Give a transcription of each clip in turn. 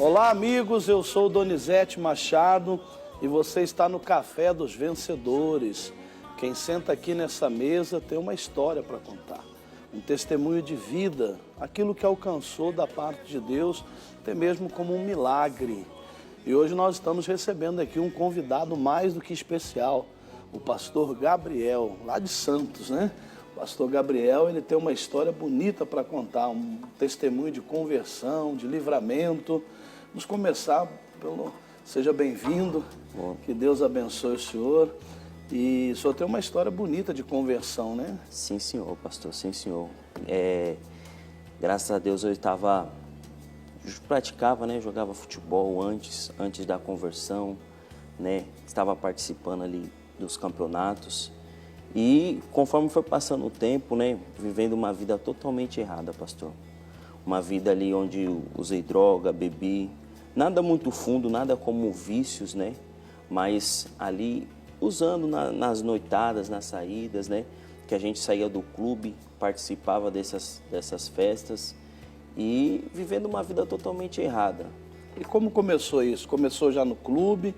Olá, amigos, eu sou Donizete Machado e você está no Café dos Vencedores. Quem senta aqui nessa mesa tem uma história para contar, um testemunho de vida, aquilo que alcançou da parte de Deus, até mesmo como um milagre. E hoje nós estamos recebendo aqui um convidado mais do que especial, o pastor Gabriel, lá de Santos, né? O pastor Gabriel, ele tem uma história bonita para contar, um testemunho de conversão, de livramento. Vamos começar pelo... Seja bem-vindo, que Deus abençoe o senhor. E o senhor tem uma história bonita de conversão, né? Sim, senhor, pastor, sim, senhor. Graças a Deus eu praticava, né, jogava futebol antes da conversão, né, estava participando ali dos campeonatos. E conforme foi passando o tempo, né, vivendo uma vida totalmente errada, pastor. Uma vida ali onde usei droga, bebi, nada muito fundo, nada como vícios, né, mas ali usando nas noitadas, nas saídas, né, que a gente saía do clube, participava dessas festas e vivendo uma vida totalmente errada. E como começou isso? Começou já no clube?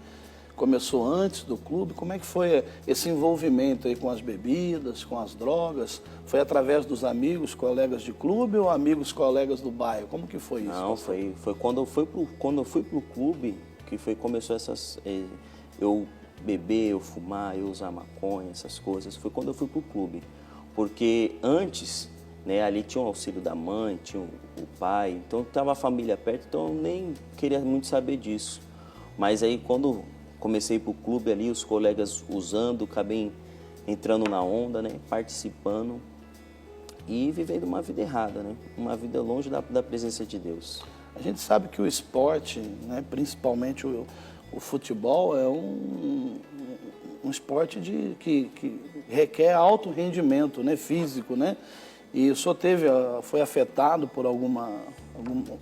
Começou antes do clube? Como é que foi esse envolvimento aí com as bebidas, com as drogas? Foi através dos amigos, colegas de clube ou amigos, colegas do bairro? Como que foi isso? Não, foi quando eu fui pro clube que começou eu beber, eu fumar, eu usar maconha, essas coisas. Foi quando eu fui pro clube. Porque antes, né, ali tinha o auxílio da mãe, tinha o pai, então estava a família perto, então eu nem queria muito saber disso. Mas aí quando comecei a ir pro clube ali, os colegas usando, acabei entrando na onda, né, participando e vivendo uma vida errada, né, uma vida longe da presença de Deus. A gente sabe que o esporte, né, principalmente o futebol, é um esporte que requer alto rendimento, né, físico, né? E o senhor foi afetado por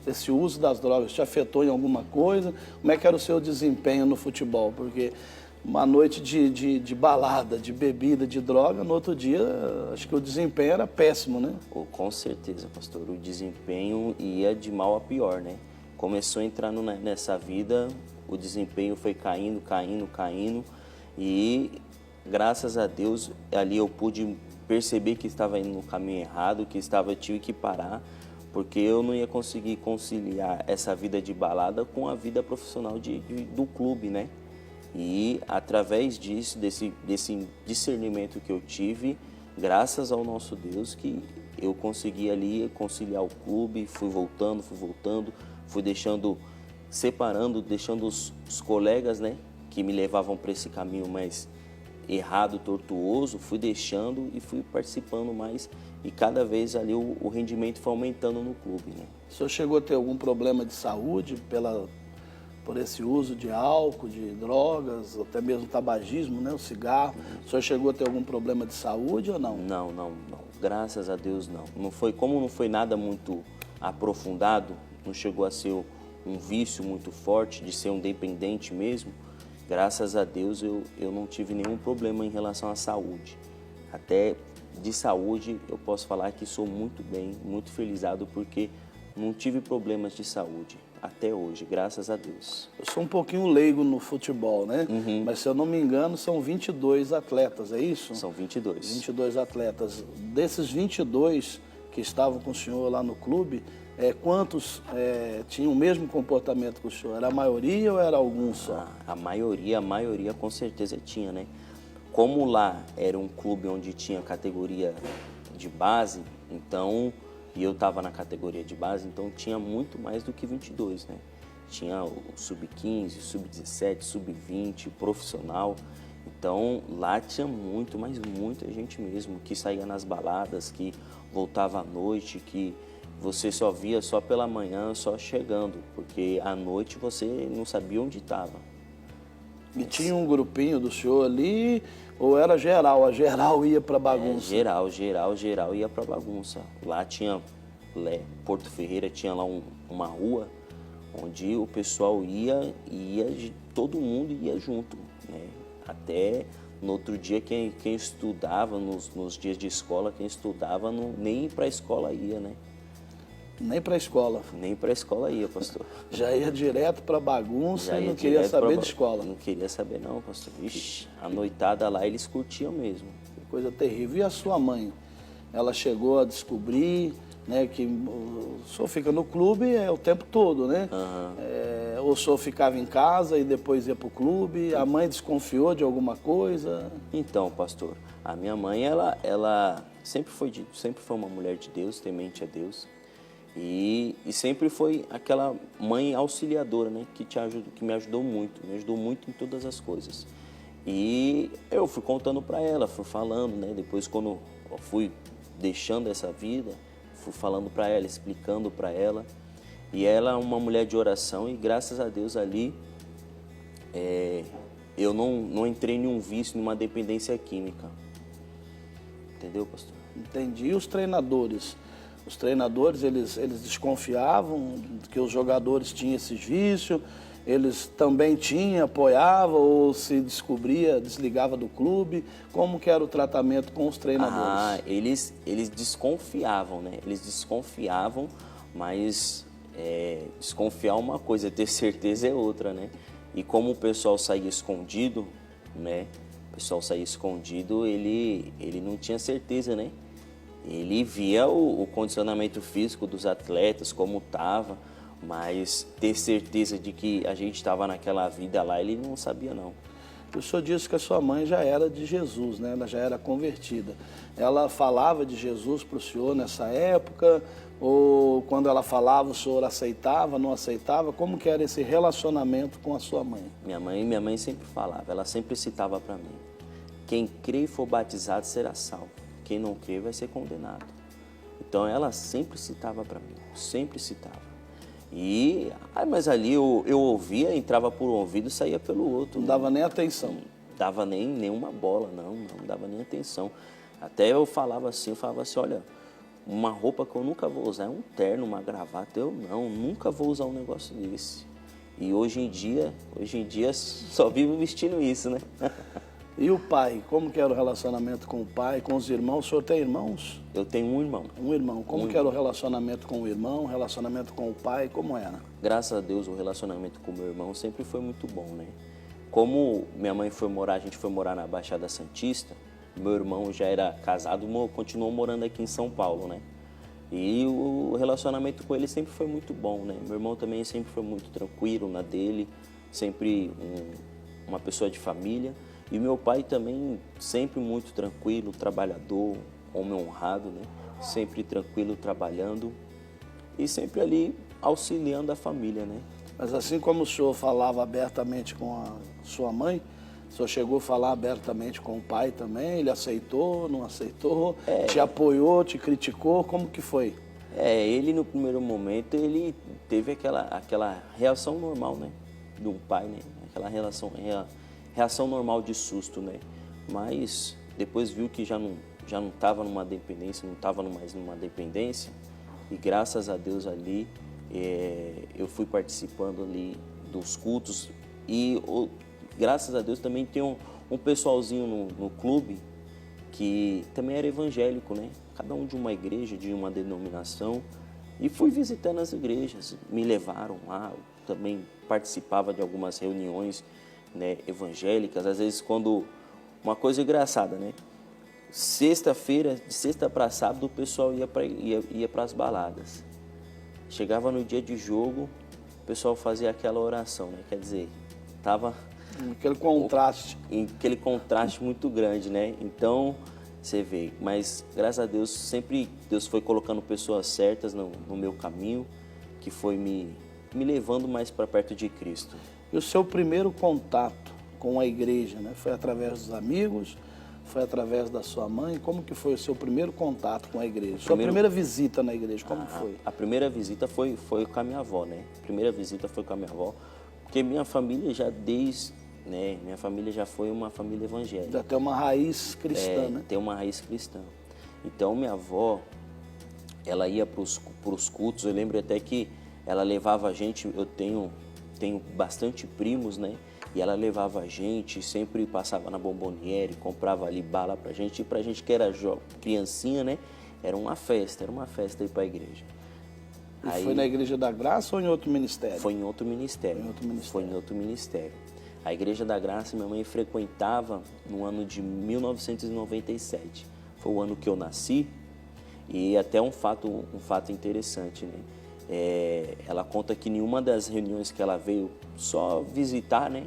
esse uso das drogas, te afetou em alguma coisa? Como é que era o seu desempenho no futebol? Porque uma noite de balada, de bebida, de droga, no outro dia, acho que o desempenho era péssimo, né? Com certeza, pastor, o desempenho ia de mal a pior, né? Começou entrando nessa vida, o desempenho foi caindo e graças a Deus ali eu pude perceber que estava indo no caminho errado, eu tive que parar, porque eu não ia conseguir conciliar essa vida de balada com a vida profissional do clube, né? E através disso, desse discernimento que eu tive, graças ao nosso Deus, que eu consegui ali conciliar o clube, fui voltando, fui separando os colegas, né, que me levavam para esse caminho mais errado, tortuoso, fui deixando e fui participando mais e cada vez ali o rendimento foi aumentando no clube, né? O senhor chegou a ter algum problema de saúde por esse uso de álcool, de drogas, até mesmo tabagismo, né, o cigarro? O senhor chegou a ter algum problema de saúde ou não? Não. Graças a Deus não. Como não foi nada muito aprofundado, não chegou a ser um vício muito forte, de ser um dependente mesmo. Graças a Deus eu não tive nenhum problema em relação à saúde. Até de saúde eu posso falar que sou muito bem, muito felizado porque não tive problemas de saúde até hoje, graças a Deus. Eu sou um pouquinho leigo no futebol, né? Mas se eu não me engano são 22 atletas, é isso? São 22. 22 atletas. Desses 22 que estavam com o senhor lá no clube, quantos tinham o mesmo comportamento que o senhor? Era a maioria ou era alguns só? A maioria com certeza tinha, né? Como lá era um clube onde tinha categoria de base, então, e eu estava na categoria de base, então tinha muito mais do que 22, né? Tinha o sub-15, sub-17, sub-20, profissional. Então lá tinha mas muita gente mesmo, que saía nas baladas, que voltava à noite, que você só via só pela manhã, só chegando, porque à noite você não sabia onde estava. E tinha um grupinho do senhor ali, ou era geral? A geral ia para bagunça? Geral ia para bagunça. Lá tinha, Porto Ferreira tinha lá uma rua, onde o pessoal ia, todo mundo ia junto, né? Até no outro dia, quem estudava, nos dias de escola, quem estudava nem para a escola ia, né? Nem para a escola. Nem para a escola ia, pastor. Já ia direto para bagunça Já e ia não queria direto saber pra- de escola. Não queria saber não, pastor. Vixe, a noitada lá eles curtiam mesmo. Que coisa terrível. E a sua mãe? Ela chegou a descobrir, né, que o senhor fica no clube o tempo todo, né? O senhor ficava em casa e depois ia para o clube. A mãe desconfiou de alguma coisa? Então, pastor, a minha mãe, ela sempre foi uma mulher de Deus, temente a Deus. E sempre foi aquela mãe auxiliadora, né? Que me ajudou muito em todas as coisas. E eu fui contando para ela, fui falando, né? Depois, quando eu fui deixando essa vida, fui falando para ela, explicando para ela. E ela é uma mulher de oração e graças a Deus ali eu não entrei em um vício, numa dependência química. Entendeu, pastor? Entendi. E os treinadores? Os treinadores, eles desconfiavam que os jogadores tinham esses vícios, eles também tinham, apoiavam, ou se descobria, desligava do clube? Como que era o tratamento com os treinadores? Eles desconfiavam, né? Eles desconfiavam, mas desconfiar é uma coisa, ter certeza é outra, né? E como o pessoal saía escondido, né? O pessoal saía escondido, ele não tinha certeza, né? Ele via o condicionamento físico dos atletas, como estava, mas ter certeza de que a gente estava naquela vida lá, ele não sabia não. O senhor disse que a sua mãe já era de Jesus, né? Ela já era convertida. Ela falava de Jesus para o senhor nessa época? Ou quando ela falava, o senhor aceitava, não aceitava? Como que era esse relacionamento com a sua mãe? Minha mãe sempre falava, ela sempre citava para mim: quem crê e for batizado será salvo, quem não crê vai ser condenado. Então ela sempre citava para mim, sempre citava. Mas ali eu ouvia, entrava por um ouvido e saía pelo outro. Não dava nem atenção. Não dava nenhuma bola, não dava nem atenção. Até eu falava assim, olha, uma roupa que eu nunca vou usar é um terno, uma gravata, nunca vou usar um negócio desse. E hoje em dia só vivo vestindo isso, né? E o pai? Como que era o relacionamento com o pai, com os irmãos? O senhor tem irmãos? Eu tenho um irmão. Um irmão. Como que era o relacionamento com o irmão, o relacionamento com o pai, como era? Graças a Deus o relacionamento com o meu irmão sempre foi muito bom, né? Como minha mãe a gente foi morar na Baixada Santista, meu irmão já era casado, continuou morando aqui em São Paulo, né? E o relacionamento com ele sempre foi muito bom, né? Meu irmão também sempre foi muito tranquilo na dele, sempre uma pessoa de família. E meu pai também sempre muito tranquilo, trabalhador, homem honrado, né? Sempre tranquilo, trabalhando e sempre ali auxiliando a família, né? Mas assim como o senhor falava abertamente com a sua mãe, o senhor chegou a falar abertamente com o pai também? Ele aceitou, não aceitou? Te apoiou, te criticou? Como que foi? Ele no primeiro momento, ele teve aquela reação normal, né? De um pai, né? Aquela reação normal de susto, né? Mas depois viu que já não estava numa dependência, não estava mais numa dependência. E graças a Deus ali, eu fui participando ali dos cultos. E graças a Deus também tem um pessoalzinho no clube que também era evangélico, né? Cada um de uma igreja, de uma denominação. E fui visitando as igrejas, me levaram lá, eu também participava de algumas reuniões, né, evangélicas. Às vezes uma coisa engraçada, né? Sexta-feira, de sexta para sábado, o pessoal ia para as baladas. Chegava no dia de jogo, o pessoal fazia aquela oração, né? Quer dizer, estava aquele contraste muito grande, né? Então, você vê, mas graças a Deus, sempre Deus foi colocando pessoas certas no meu caminho, que foi me levando mais para perto de Cristo. E o seu primeiro contato com a igreja, né? Foi através dos amigos? Foi através da sua mãe? Como que foi o seu primeiro contato com a igreja? Sua primeira visita na igreja, como foi? A primeira visita foi com a minha avó, né? A primeira visita foi com a minha avó, porque minha família minha família já foi uma família evangélica. Já tem uma raiz cristã, né? Tem uma raiz cristã. Então, minha avó, ela ia para os cultos. Eu lembro até que ela levava a gente, eu tenho bastante primos, né? E ela levava a gente, sempre passava na Bomboniere, comprava ali bala pra gente. E pra gente que era criancinha, né? Era uma festa ir pra igreja. E Aí, foi na Igreja da Graça ou em outro ministério? foi em outro ministério. Foi em outro ministério. A Igreja da Graça minha mãe frequentava no ano de 1997. Foi o ano que eu nasci e até um fato interessante, né? Ela conta que em uma das reuniões que ela veio só visitar, né?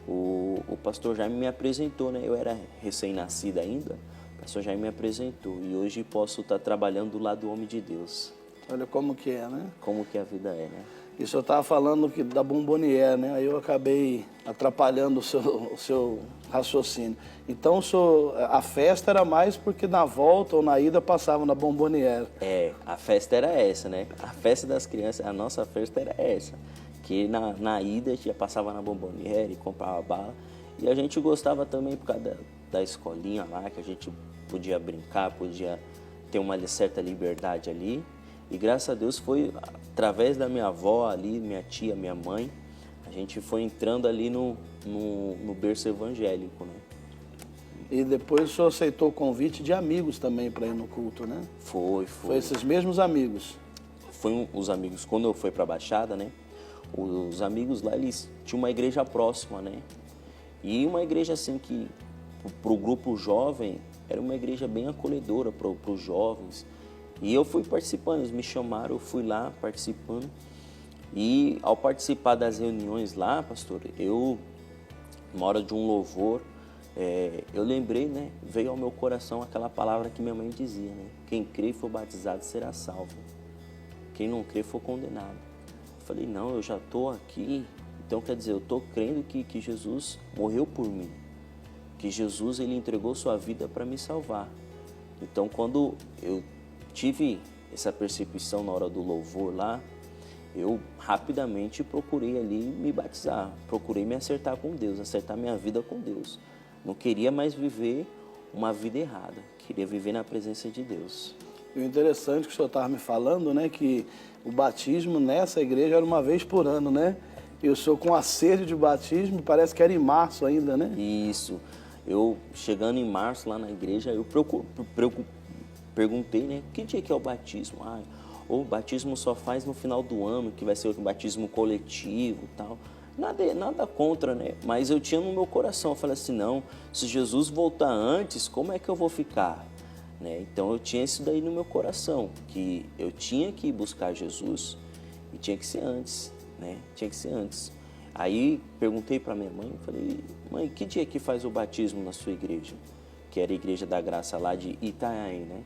O pastor Jaime me apresentou, né? Eu era recém-nascida ainda. O pastor Jaime me apresentou e hoje posso estar trabalhando do lado do homem de Deus. Olha como que é, né? Como que a vida é, né? E o senhor estava falando da Bomboniere, né? Aí eu acabei atrapalhando o seu raciocínio. Então, a festa era mais porque na volta ou na ida passava na Bomboniere. A festa era essa, né? A festa das crianças, a nossa festa era essa. Que na ida a gente já passava na Bomboniere, comprava bala. E a gente gostava também por causa da escolinha lá, que a gente podia brincar, podia ter uma certa liberdade ali. E graças a Deus foi através da minha avó ali, minha tia, minha mãe, a gente foi entrando ali no berço evangélico, né? E depois o senhor aceitou o convite de amigos também para ir no culto, né? Foi. Foi esses mesmos amigos? Foi os amigos, quando eu fui para a Baixada, né? Os amigos lá, eles tinham uma igreja próxima, né? E uma igreja assim que, para o grupo jovem, era uma igreja bem acolhedora para os jovens. E eu fui participando, eles me chamaram, eu fui lá participando. E ao participar das reuniões lá, pastor, na hora de um louvor, eu lembrei, né? Veio ao meu coração aquela palavra que minha mãe dizia, né? Quem crê e for batizado será salvo. Quem não crê for condenado. Eu falei, não, eu já estou aqui. Então, quer dizer, eu estou crendo que Jesus morreu por mim. Que Jesus, ele entregou sua vida para me salvar. Então, quando eu tive essa percepção na hora do louvor lá, eu rapidamente procurei ali me batizar, procurei me acertar com Deus, acertar minha vida com Deus. Não queria mais viver uma vida errada, queria viver na presença de Deus. E o interessante que o senhor estava me falando, né, que o batismo nessa igreja era uma vez por ano, né? E o senhor com a sede de batismo, parece que era em março ainda, né? Isso. Eu, chegando em março lá na igreja, eu perguntei, né, que dia que é o batismo? O batismo só faz no final do ano, que vai ser o batismo coletivo e tal. Nada contra, né? Mas eu tinha no meu coração, eu falei assim, não, se Jesus voltar antes, como é que eu vou ficar? Né? Então eu tinha isso daí no meu coração, que eu tinha que buscar Jesus e tinha que ser antes, né? Tinha que ser antes. Aí perguntei para minha mãe, falei, mãe, que dia que faz o batismo na sua igreja? Que era a Igreja da Graça lá de Itanhaém, né?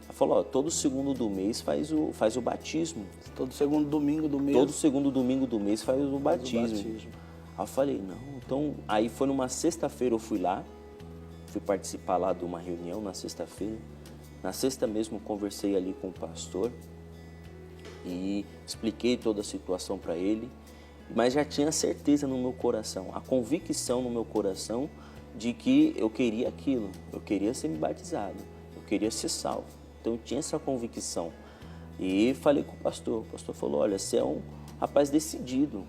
Ela falou, todo segundo do mês faz o batismo. Todo segundo domingo do mês. Todo segundo domingo do mês faz o batismo. Aí eu falei, não, então... Aí foi numa sexta-feira eu fui lá, fui participar lá de uma reunião na sexta-feira. Na sexta mesmo conversei ali com o pastor e expliquei toda a situação para ele, mas já tinha certeza no meu coração, a convicção no meu coração de que eu queria aquilo, eu queria ser batizado, eu queria ser salvo. Então eu tinha essa convicção. E falei com o pastor falou, olha, você é um rapaz decidido,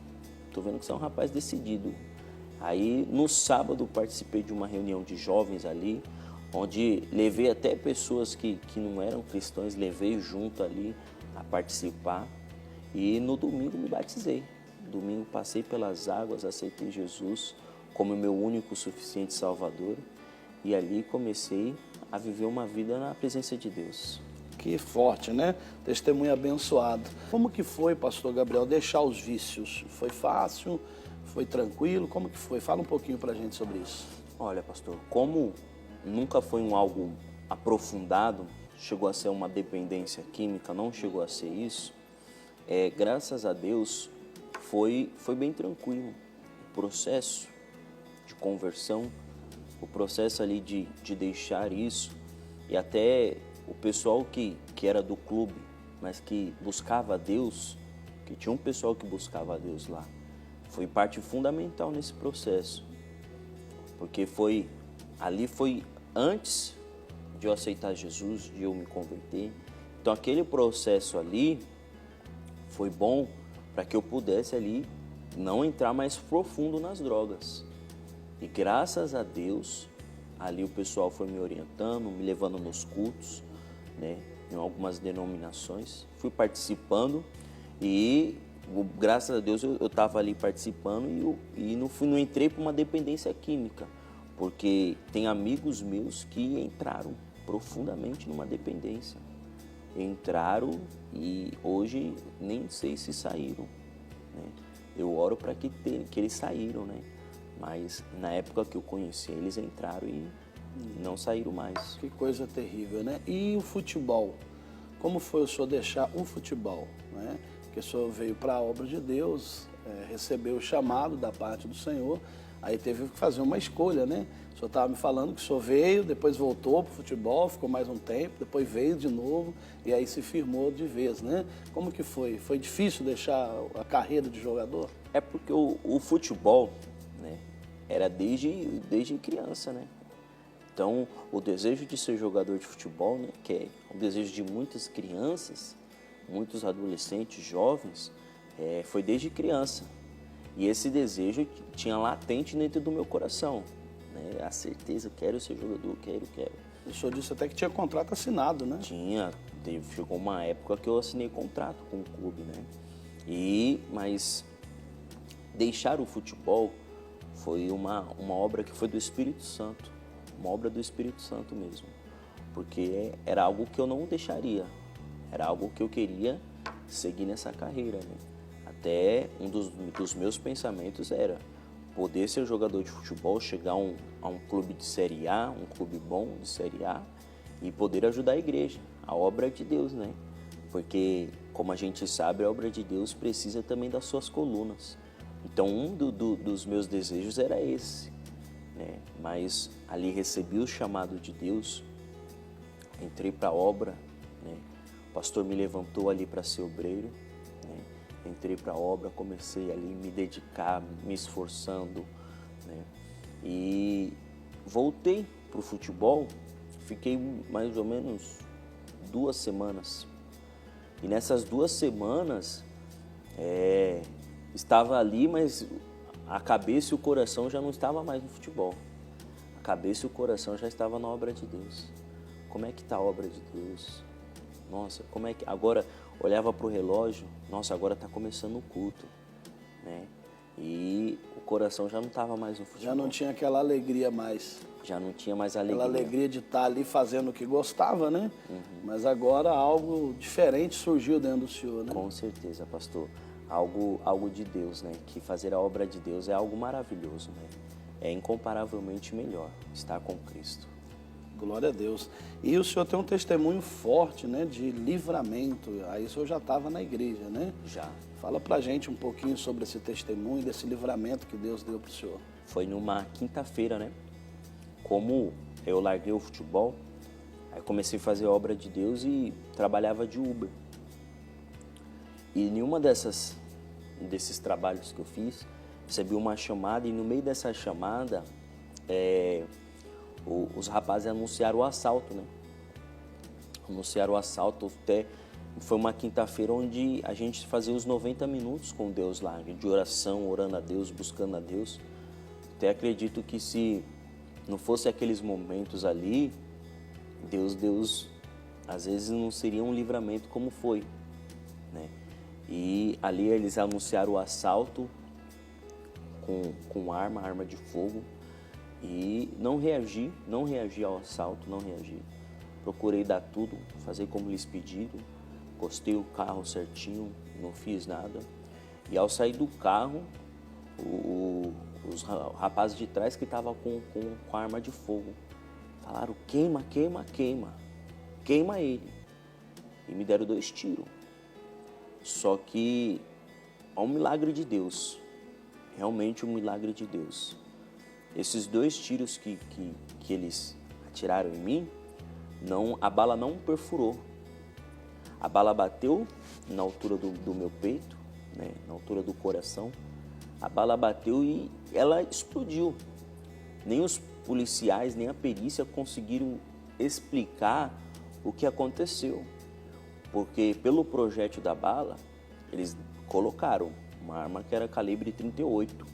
estou vendo que você é um rapaz decidido. Aí no sábado participei de uma reunião de jovens ali, onde levei até pessoas que não eram cristãos, levei junto ali a participar. E no domingo me batizei. Domingo passei pelas águas, aceitei Jesus como meu único suficiente Salvador. E ali comecei a viver uma vida na presença de Deus. Que forte, né? Testemunho abençoado. Como que foi, pastor Gabriel, deixar os vícios? Foi fácil? Foi tranquilo? Como que foi? Fala um pouquinho pra gente sobre isso. Olha, pastor, como nunca foi algo aprofundado, chegou a ser uma dependência química, não chegou a ser isso, graças a Deus foi bem tranquilo. O processo de conversão, o processo ali de deixar isso, e até o pessoal que era do clube, mas que buscava a Deus, que tinha um pessoal que buscava a Deus lá, foi parte fundamental nesse processo, porque ali foi antes de eu aceitar Jesus, de eu me converter. Então aquele processo ali foi bom para que eu pudesse ali não entrar mais profundo nas drogas. E graças a Deus, ali o pessoal foi me orientando, me levando nos cultos, né? em algumas denominações, fui participando e, graças a Deus, eu estava ali participando e não entrei para uma dependência química, porque tem amigos meus que entraram profundamente numa dependência. Entraram e hoje nem sei se saíram, né? Eu oro para que eles saíram, né? Mas na época que eu conheci, eles entraram e não saíram mais. Que coisa terrível, né? E o futebol? Como foi o senhor deixar o futebol, né? Porque o senhor veio para a obra de Deus, recebeu o chamado da parte do Senhor, aí teve que fazer uma escolha, né? O senhor estava me falando que o senhor veio, depois voltou para o futebol, ficou mais um tempo, depois veio de novo e aí se firmou de vez, né? Como que foi? Foi difícil deixar a carreira de jogador? É porque o futebol, né, era desde criança, né? Então, o desejo de ser jogador de futebol, né, que é o desejo de muitas crianças, muitos adolescentes, jovens, foi desde criança. E esse desejo tinha latente dentro do meu coração, né? A certeza, quero ser jogador, quero. O senhor disse até que tinha contrato assinado, né? Chegou uma época que eu assinei contrato com o clube, né? Mas deixar o futebol foi uma obra que foi do Espírito Santo, uma obra do Espírito Santo mesmo, porque era algo que eu não deixaria, era algo que eu queria seguir nessa carreira, né? Até um dos meus pensamentos era poder ser jogador de futebol, chegar a um clube de Série A, um clube bom de Série A, e poder ajudar a igreja, a obra de Deus, né? Porque, como a gente sabe, a obra de Deus precisa também das suas colunas. Então, dos meus desejos era esse, né? Mas ali recebi o chamado de Deus, entrei para a obra, né? O pastor me levantou ali para ser obreiro, né? Entrei para a obra, comecei ali a me dedicar, me esforçando, né? E voltei para o futebol, fiquei mais ou menos 2 semanas. E nessas 2 semanas, estava ali, mas a cabeça e o coração já não estavam mais no futebol. A cabeça e o coração já estavam na obra de Deus. Como é que está a obra de Deus? Nossa, como é que... Agora, olhava para o relógio, nossa, agora está começando o culto, né? E o coração já não estava mais no futebol. Já não tinha aquela alegria mais. Já não tinha mais alegria. Aquela alegria de estar ali fazendo o que gostava, né? Mas agora algo diferente surgiu dentro do senhor, né? Com certeza, pastor. Algo de Deus, né? Que fazer a obra de Deus é algo maravilhoso, né? É incomparavelmente melhor estar com Cristo. Glória a Deus. E o senhor tem um testemunho forte, né? De livramento. Aí o senhor já estava na igreja, né? Já. Fala pra gente um pouquinho sobre esse testemunho, desse livramento que Deus deu pro senhor. Foi numa quinta-feira, né? Como eu larguei o futebol, aí comecei a fazer a obra de Deus e trabalhava de Uber. E em uma desses trabalhos que eu fiz, recebi uma chamada e no meio dessa chamada, os rapazes anunciaram o assalto, né? Anunciaram o assalto, até foi uma quinta-feira onde a gente fazia os 90 minutos com Deus lá, de oração, orando a Deus, buscando a Deus. Até acredito que se não fosse aqueles momentos ali, Deus às vezes não seria um livramento como foi, né? E ali eles anunciaram o assalto com arma de fogo e não reagi ao assalto, não reagi. Procurei dar tudo, fazer como lhes pediram, encostei o carro certinho, não fiz nada. E ao sair do carro, os rapazes de trás que estavam com arma de fogo falaram: queima ele. E me deram 2 tiros. Só que é um milagre de Deus, realmente um milagre de Deus. Esses 2 tiros que eles atiraram em mim, a bala não perfurou. A bala bateu na altura do meu peito, né, na altura do coração. A bala bateu e ela explodiu. Nem os policiais, nem a perícia conseguiram explicar o que aconteceu. Porque pelo projétil da bala, eles colocaram uma arma que era calibre 38.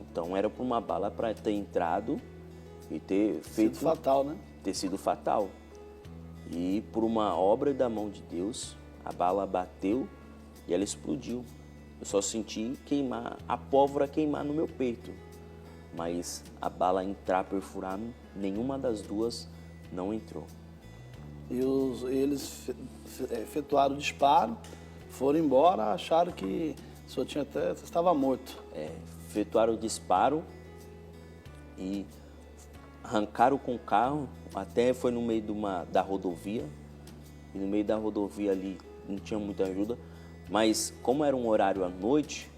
Então era para uma bala para ter entrado e ter feito... Sido fatal, né? Ter sido fatal. E por uma obra da mão de Deus, a bala bateu e ela explodiu. Eu só senti queimar, a pólvora queimar no meu peito. Mas a bala entrar, perfurar, nenhuma das duas não entrou. E eles efetuaram o disparo, foram embora, acharam que o senhor estava morto. Efetuaram o disparo e arrancaram com o carro, até foi no meio da rodovia. E no meio da rodovia ali não tinha muita ajuda. Mas como era um horário à noite,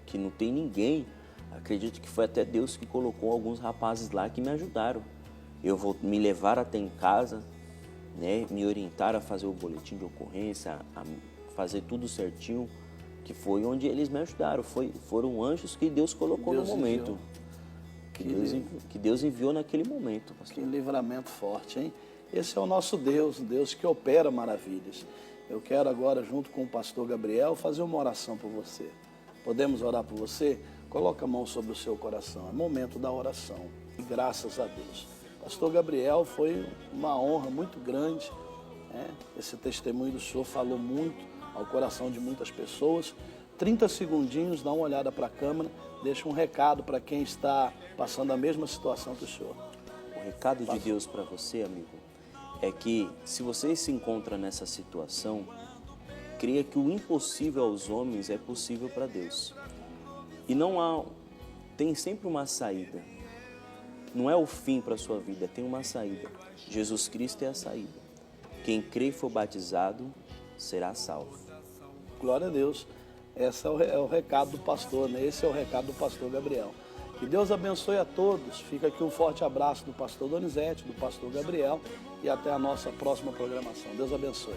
que não tem ninguém, acredito que foi até Deus que colocou alguns rapazes lá que me ajudaram. Me levaram até em casa, né, me orientaram a fazer o boletim de ocorrência, a fazer tudo certinho, que foi onde eles me ajudaram. Foram anjos que Deus colocou no momento. Que Deus enviou naquele momento, pastor. Que livramento forte, hein? Esse é o nosso Deus, Deus que opera maravilhas. Eu quero agora, junto com o pastor Gabriel, fazer uma oração por você. Podemos orar por você? Coloca a mão sobre o seu coração. É momento da oração. E graças a Deus. Pastor Gabriel, foi uma honra muito grande. Esse testemunho do senhor falou muito ao coração de muitas pessoas. 30 segundinhos, dá uma olhada para a câmera, deixa um recado para quem está passando a mesma situação que o senhor. O recado de Deus para você, amigo, é que se você se encontra nessa situação, creia que o impossível aos homens é possível para Deus. E tem sempre uma saída. Não é o fim para a sua vida, tem uma saída. Jesus Cristo é a saída. Quem crê e for batizado será salvo. Glória a Deus. Esse é o recado do pastor, né? Esse é o recado do pastor Gabriel. Que Deus abençoe a todos. Fica aqui um forte abraço do pastor Donizete, do pastor Gabriel, e até a nossa próxima programação. Deus abençoe.